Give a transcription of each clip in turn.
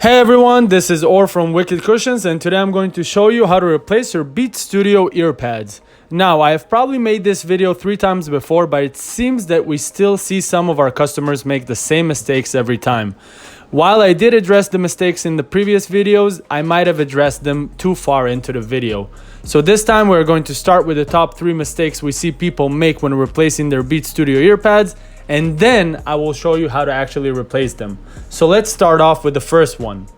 Hey everyone, this is Or from Wicked Cushions, and today I'm going to show you how to replace your Beats Studio earpads. Now, I have probably made this video 3 times before, but it seems that we still see some of our customers make the same mistakes every time. While I did address the mistakes in the previous videos, I might have addressed them too far into the video. So this time we're going to start with the top 3 mistakes we see people make when replacing their Beats Studio earpads, and then I will show you how to actually replace them. So let's start off with the first one.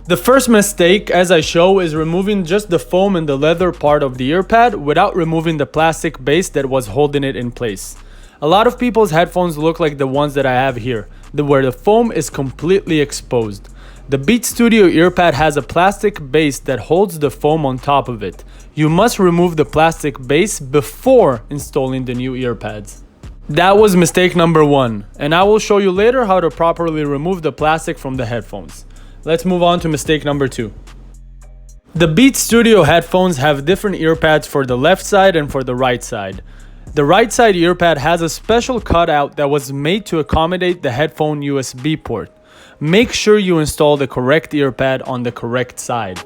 The first mistake, as I show, is removing just the foam and the leather part of the earpad without removing the plastic base that was holding it in place. A lot of people's headphones look like the ones that I have here, where the foam is completely exposed. The Beats Studio earpad has a plastic base that holds the foam on top of it. You must remove the plastic base before installing the new earpads. That was mistake number 1, and I will show you later how to properly remove the plastic from the headphones. Let's move on to mistake number 2. The Beats Studio headphones have different earpads for the left side and for the right side. The right side earpad has a special cutout that was made to accommodate the headphone USB port. Make sure you install the correct earpad on the correct side.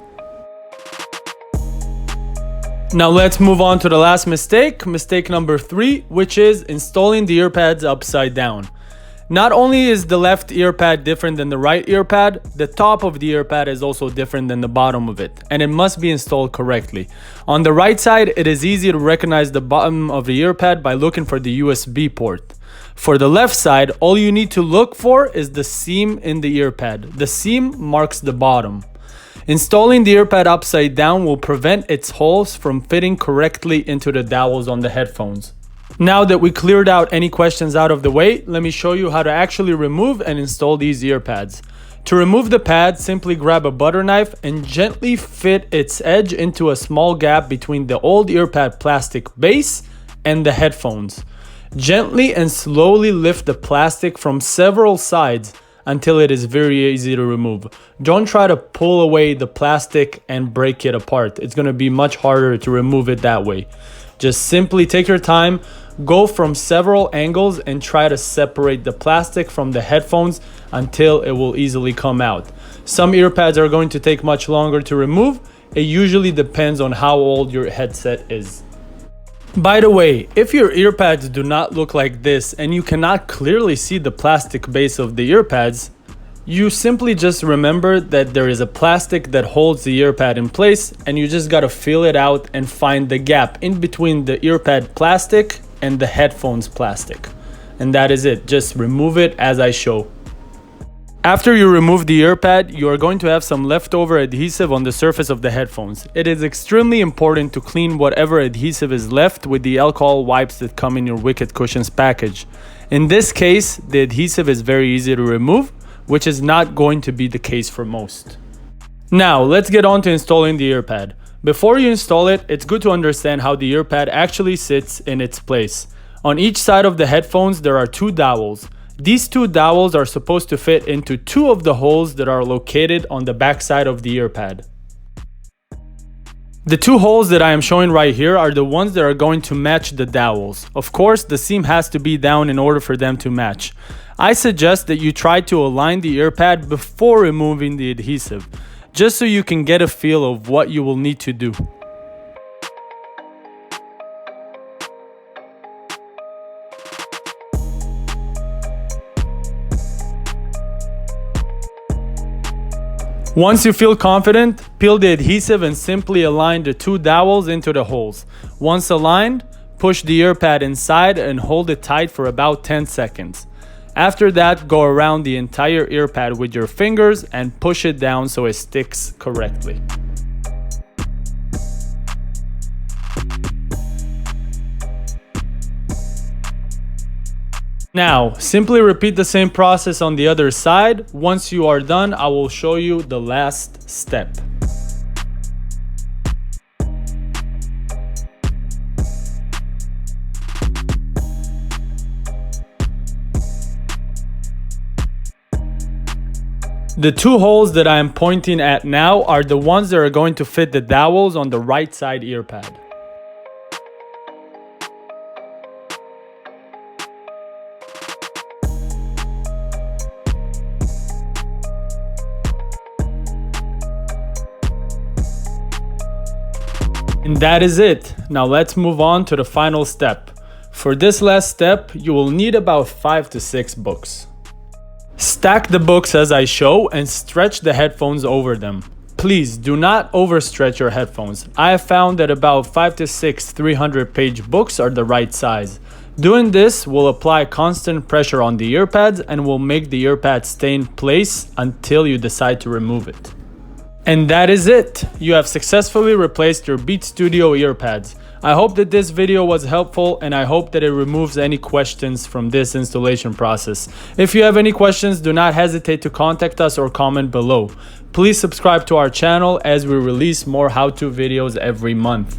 Now let's move on to the last mistake, mistake number 3, which is installing the earpads upside down. Not only is the left earpad different than the right earpad, the top of the earpad is also different than the bottom of it, and it must be installed correctly. On the right side, it is easy to recognize the bottom of the earpad by looking for the USB port. For the left side, all you need to look for is the seam in the earpad. The seam marks the bottom. Installing the earpad upside down will prevent its holes from fitting correctly into the dowels on the headphones. Now that we cleared out any questions out of the way, let me show you how to actually remove and install these earpads. To remove the pad, simply grab a butter knife and gently fit its edge into a small gap between the old earpad plastic base and the headphones. Gently and slowly lift the plastic from several sides until it is very easy to remove. Don't try to pull away the plastic and break it apart. It's gonna be much harder to remove it that way. Just simply take your time, go from several angles and try to separate the plastic from the headphones until it will easily come out. Some earpads are going to take much longer to remove. It usually depends on how old your headset is. By the way, if your earpads do not look like this and you cannot clearly see the plastic base of the earpads, you simply just remember that there is a plastic that holds the earpad in place, and you just gotta feel it out and find the gap in between the earpad plastic and the headphones plastic. And that is it, just remove it as I show. After you remove the earpad, you are going to have some leftover adhesive on the surface of the headphones. It is extremely important to clean whatever adhesive is left with the alcohol wipes that come in your Wicked Cushions package. In this case, the adhesive is very easy to remove, which is not going to be the case for most. Now, let's get on to installing the earpad. Before you install it, it's good to understand how the earpad actually sits in its place. On each side of the headphones, there are 2 dowels. These 2 dowels are supposed to fit into 2 of the holes that are located on the back side of the earpad. The 2 holes that I am showing right here are the ones that are going to match the dowels. Of course, the seam has to be down in order for them to match. I suggest that you try to align the earpad before removing the adhesive, just so you can get a feel of what you will need to do. Once you feel confident, peel the adhesive and simply align the 2 dowels into the holes. Once aligned, push the earpad inside and hold it tight for about 10 seconds. After that, go around the entire earpad with your fingers and push it down so it sticks correctly. Now, simply repeat the same process on the other side. Once you are done, I will show you the last step. The 2 holes that I am pointing at now are the ones that are going to fit the dowels on the right side earpad. And that is it. Now let's move on to the final step. For this last step, you will need about 5 to 6 books. Stack the books as I show and stretch the headphones over them. Please do not overstretch your headphones. I have found that about 5 to 6 300-page books are the right size. Doing this will apply constant pressure on the earpads and will make the earpad stay in place until you decide to remove it. And that is it. You have successfully replaced your Beats Studio earpads. I hope that this video was helpful and I hope that it removes any questions from this installation process. If you have any questions, do not hesitate to contact us or comment below. Please subscribe to our channel as we release more how-to videos every month.